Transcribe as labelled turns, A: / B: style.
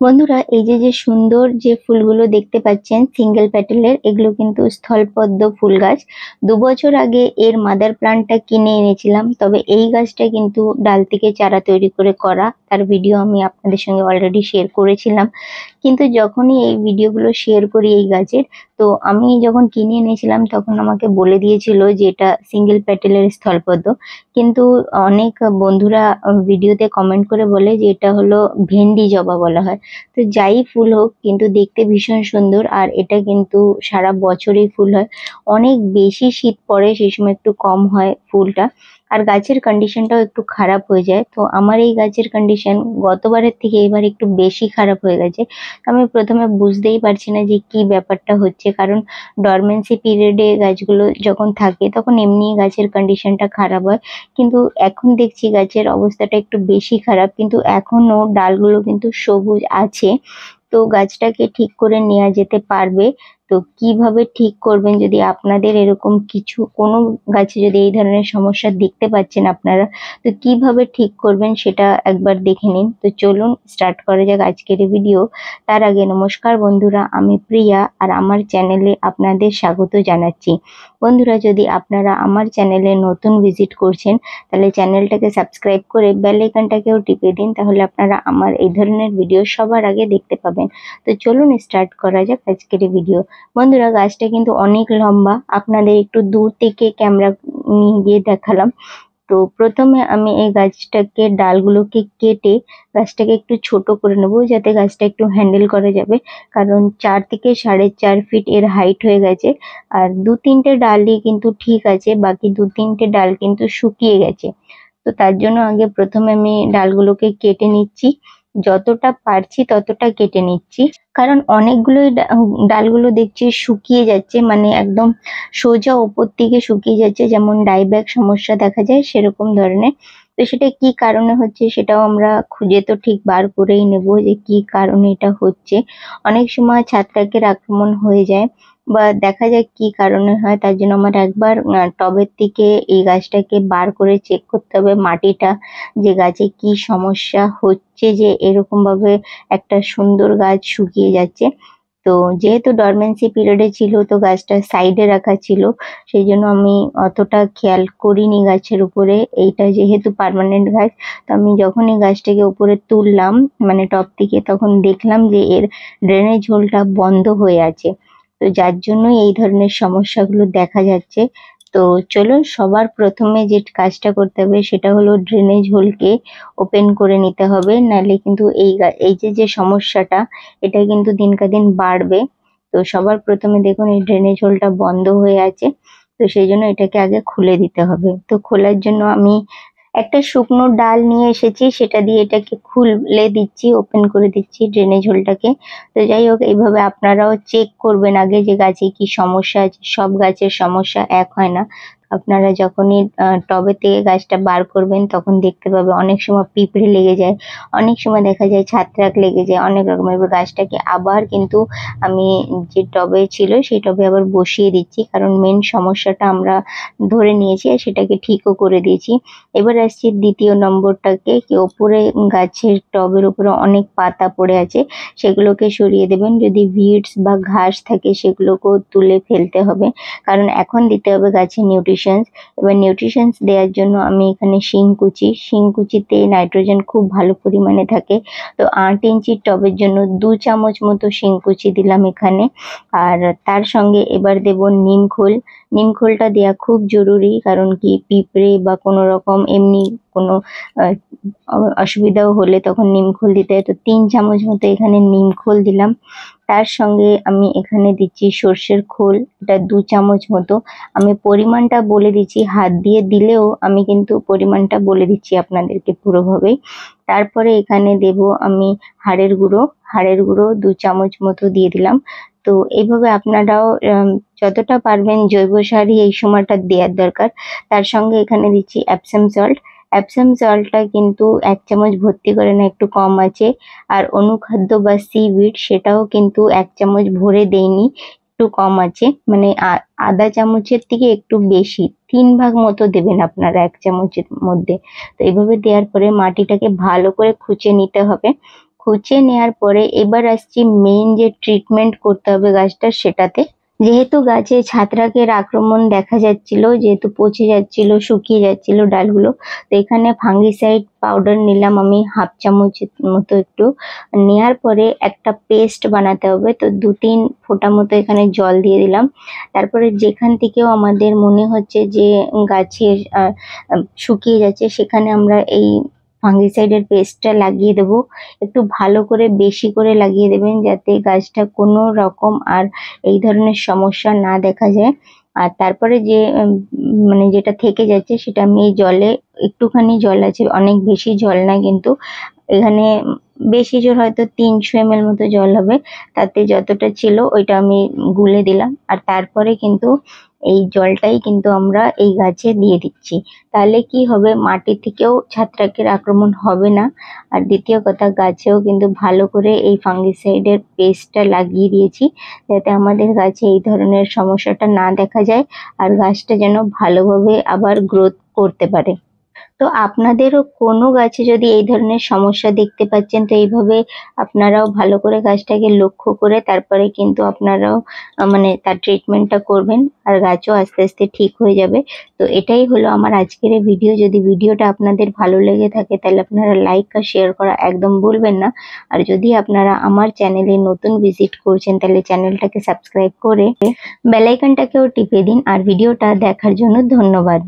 A: বন্ধুরা, এই যে যে সুন্দর যে ফুলগুলো দেখতে পাচ্ছেন সিঙ্গেল প্যাটেলের, এগুলো কিন্তু স্থলপদ্ম ফুল গাছ। 2 বছর আগে এর মাদার প্লান্টটা কিনে এনেছিলাম, তবে এই গাছটা কিন্তু ডাল থেকে চারা তৈরি করে করা, তার ভিডিও আমি আপনাদের সঙ্গে অলরেডি শেয়ার করেছিলাম। কিন্তু যখনই এই ভিডিওগুলো শেয়ার করি এই গাছের, তো আমি যখন কিনে এনেছিলাম তখন আমাকে বলে দিয়েছিল যে এটা সিঙ্গেল প্যাটেলের স্থলপদ্ম, কিন্তু অনেক বন্ধুরা ভিডিওতে কমেন্ট করে বলে যে এটা হলো ভেন্ডি জবা বলা হয়। তো যাই ফুল হোক, কিন্তু দেখতে ভীষণ সুন্দর, আর এটা কিন্তু সারা বছরই ফুল হয়। অনেক বেশি শীত পড়ে সেই সময় একটু কম হয় ফুলটা, আর গাছের কন্ডিশনটাও একটু খারাপ হয়ে যায়। তো আমার এই গাছের কন্ডিশন গতবারের থেকে এবার একটু বেশি খারাপ হয়ে গেছে। আমি প্রথমে বুঝতেই পারছি না যে কি ব্যাপারটা হচ্ছে, কারণ ডরমেন্সি পিরিয়ডে গাছগুলো যখন থাকে তখন এমনি গাছের কন্ডিশনটা খারাপ হয়, কিন্তু এখন দেখছি গাছের অবস্থাটা একটু বেশি খারাপ, কিন্তু এখনো ডালগুলো কিন্তু সবুজ আছে। তো গাছটাকে ঠিক করে নেওয়া যেতে পারবে। তো কিভাবে ঠিক করবেন, যদি আপনাদের এরকম কিছু কোনো গাছে যদি এই ধরনের সমস্যা দেখতে পাচ্ছেন আপনারা, তো কিভাবে ঠিক করবেন সেটা একবার দেখে নিন। তো চলুন স্টার্ট করা যাক আজকের ভিডিও। তার আগে নমস্কার বন্ধুরা, আমি প্রিয়া আর আমার চ্যানেলে আপনাদের স্বাগত জানাচ্ছি। বন্ধুরা, যদি আপনারা আমার চ্যানেলে নতুন ভিজিট করছেন, তাহলে চ্যানেলটাকে সাবস্ক্রাইব করে বেল আইকনটাকেও টিপে দিন, তাহলে আপনারা আমার এই ধরনের ভিডিও সবার আগে দেখতে পাবেন। তো চলুন স্টার্ট করা যাক আজকের এই ভিডিও। বন্ধুরা, গাছটা কিন্তু অনেক লম্বা, আপনাদের একটু দূর থেকে ক্যামেরা নিয়ে গিয়ে দেখালাম। তো প্রথমে আমি এই গাছটাকে ডালগুলোকে কেটে গাছটাকে একটু ছোট করে নেবো, যাতে গাছটা একটু হ্যান্ডেল করা যাবে, কারণ 4 থেকে 4.5 ফিট এর হাইট হয়ে গেছে। আর 2-3টে ডালই কিন্তু ঠিক আছে, বাকি 2-3টে ডাল কিন্তু শুকিয়ে গেছে। তো তার জন্য আগে প্রথমে আমি ডালগুলোকে কেটে নিচ্ছি, যতটা পারছি ততটা কেটে নিচ্ছি, কারণ অনেকগুলোই ডালগুলো দেখছি শুকিয়ে যাচ্ছে, মানে একদম সোজা ওপর থেকে শুকিয়ে যাচ্ছে, যেমন ডাইব্যাক সমস্যা দেখা যায় সেরকম ধরনের। তো সেটা কি কারণে হচ্ছে সেটাও আমরা খুঁজে তো ঠিক বার করেই নেব যে কি কারণে এটা হচ্ছে। অনেক সময় ছত্রাকের আক্রমণ হয়ে যায়, বা দেখা যায় কি কারণে হয়, তার জন্য আমার একবার টবের থেকে এই গাছটাকে বার করে চেক করতে হবে মাটিটা, যে গাছে কি সমস্যা হচ্ছে যে এরকম ভাবে একটা সুন্দর গাছ শুকিয়ে যাচ্ছে। তো যেহেতু ডরমেন্সি পিরিয়ডে ছিল, তো গাছটা সাইডে রাখা ছিল, সেই জন্য আমি অতটা খেয়াল করিনি গাছের উপরে। এইটা যেহেতু পার্মানেন্ট গাছ, তো আমি যখন এই গাছটাকে উপরে তুললাম মানে টব থেকে, তখন দেখলাম যে এর ড্রেনেজ হোলটা বন্ধ হয়ে আছে। তো যার জন্য এই ধরনের সমস্যাগুলো দেখা যাচ্ছে। তো চলুন সবার প্রথমে যে কাজটা করতে হবে সেটা হলো ড্রেনেজ হোলকে ওপেন করে নিতে হবে, নাহলে কিন্তু এই যে যে সমস্যাটা, এটা কিন্তু দিনকে দিন বাড়বে। তো সবার প্রথমে দেখুন এই ড্রেনেজ হোলটা বন্ধ হয়ে আছে, তো সেই জন্য এটাকে আগে খুলে দিতে হবে। তো খোলার জন্য আমি একটা শুকনো ডাল নিয়ে এসেছি, সেটা দিয়ে এটাকে খুলে দিচ্ছি, ওপেন করে দিচ্ছি ড্রেনেজ হোলটাকে। তো যাই হোক, এইভাবে আপনারাও চেক করবেন আগে যে গাছে কি সমস্যা আছে, সব গাছের সমস্যা এক হয় না। আপনারা যখনই টবে থেকে গাছটা বার করবেন তখন দেখতে পাবে অনেক সময় পিঁপড়ে লেগে যায়, অনেক সময় দেখা যায় ছত্রাক লেগে যায়, অনেক রকমের। এবার গাছটাকে আবার কিন্তু আমি যে টবে ছিল সেই টবে আবার বসিয়ে দিচ্ছি, কারণ মেন সমস্যাটা আমরা ধরে নিয়েছি আর সেটাকে ঠিকও করে দিয়েছি। এবার আসছি দ্বিতীয় নম্বরটাকে, কি ওপরে গাছের টবের উপরে অনেক পাতা পড়ে আছে, সেগুলোকে সরিয়ে দেবেন। যদি ভিডস বা ঘাস থাকে সেগুলোকেও তুলে ফেলতে হবে, কারণ এখন দিতে হবে গাছে নিউট্রিশনস। এবার নিউট্রিশনস দেওয়ার জন্য আমি এখানে শিংকুচিতে নাইট্রোজেন খুব ভালো পরিমাণে থাকে। তো 8 ইঞ্চির টবের জন্য 2 চামচ মতো শিংকুচি দিলাম এখানে। আর তার সঙ্গে এবার দেব নিমখোল। নিমখোলটা দেওয়া খুব জরুরি, কারণ কি পিঁপড়ে বা কোনো রকম এমনি কোনো আহ, অসুবিধাও হলে তখন নিমখোল দিতে হয়। তো 3 চামচ মতো এখানে নিমখোল দিলাম। তার সঙ্গে আমি এখানে দিচ্ছি সর্ষের খোল, এটা 2 চামচ মতো। আমি পরিমাণটা বলে দিচ্ছি, হাত দিয়ে দিলেও আমি কিন্তু পরিমাণটা বলে দিচ্ছি আপনাদেরকে পুরোভাবেই। তারপরে এখানে দেব আমি হাড়ের গুঁড়ো 2 চামচ মতো দিয়ে দিলাম। তো এইভাবে আপনারাও যতটা পারবেন জৈব সারই এই সময়টা দেওয়ার দরকার। তার সঙ্গে এখানে দিচ্ছি অ্যাপসাম সল্ট। অ্যাপসাম সল্টটা কিন্তু 1 চামচ ভর্তি করে না, একটু কম আছে। আর অনুখাদ্য বা সিউইড সেটাও কিন্তু 1 চামচ ভরে দেইনি, একটু কম আছে, মানে আধা চামচের থেকে একটু বেশি, 3 ভাগ মতো দেবেন আপনারা 1 চামচের মধ্যে। তো এইভাবে দেওয়ার পরে মাটিটাকে ভালো করে খুঁচে নিতে হবে। খুঁচে নেওয়ার পরে এবার আসছি মেইন যে ট্রিটমেন্ট করতে হবে গাছটার সেটাতে। যেহেতু গাছে ছত্রাকের আক্রমণ দেখা যাচ্ছিল, যেহেতু পচে যাচ্ছিল, শুকিয়ে যাচ্ছিল ডালগুলো, তো এখানে ফাঙ্গিসাইড পাউডার নিলাম আমি হাফ চামচ মতো একটু। নেওয়ার পরে একটা পেস্ট বানাতে হবে, তো 2-3 ফোঁটা মতো এখানে জল দিয়ে দিলাম। তারপরে যেখান থেকেও আমাদের মনে হচ্ছে যে গাছের শুকিয়ে যাচ্ছে সেখানে আমরা এই ফাঙ্গিসাইডের পেস্টটা লাগিয়ে দেবো। একটু ভালো করে বেশি করে লাগিয়ে দেবেন যাতে গাছটা কোনো রকম আর এই ধরনের সমস্যা না দেখা যায়। আর তারপরে যে মানে যেটা থেকে যাচ্ছে সেটা আমি এই জলে, একটুখানি জল আছে, অনেক বেশি জল না কিন্তু, এখানে বেশি জল হয়তো 300 ml মতো জল হবে, তাতে যতটা ছিল ওইটা আমি গুলে দিলাম। আর তারপরে কিন্তু এই জলটাই কিন্তু আমরা এই গাছে দিয়ে দিচ্ছি। তাহলে কি হবে, মাটি থেকেও ছত্রাকের আক্রমণ হবে না। আর দ্বিতীয় কথা, গাছেও কিন্তু ভালো করে এই ফাঙ্গিসাইডের পেস্টটা লাগিয়ে দিয়েছি যাতে আমাদের গাছে এই ধরনের সমস্যাটা না দেখা যায় আর গাছটা যেন ভালোভাবে আবার গ্রোথ করতে পারে। তো আপনাদেরও কোনো গাছে যদি এই ধরনের সমস্যা দেখতে পাচ্ছেন, তো এইভাবে আপনারাও ভালো করে গাছটাকে লক্ষ্য করে তারপরে কিন্তু আপনারাও মানে তার ট্রিটমেন্টটা করবেন আর গাছও আস্তে আস্তে ঠিক হয়ে যাবে। তো এটাই হলো আমার আজকের এই ভিডিও। যদি ভিডিওটা আপনাদের ভালো লেগে থাকে তাহলে আপনারা লাইক আর শেয়ার করা একদম ভুলবেন না। আর যদি আপনারা আমার চ্যানেলে নতুন ভিজিট করছেন তাহলে চ্যানেলটাকে সাবস্ক্রাইব করে বেল আইকনটাকেও টিপে দিন। আর ভিডিওটা দেখার জন্য ধন্যবাদ।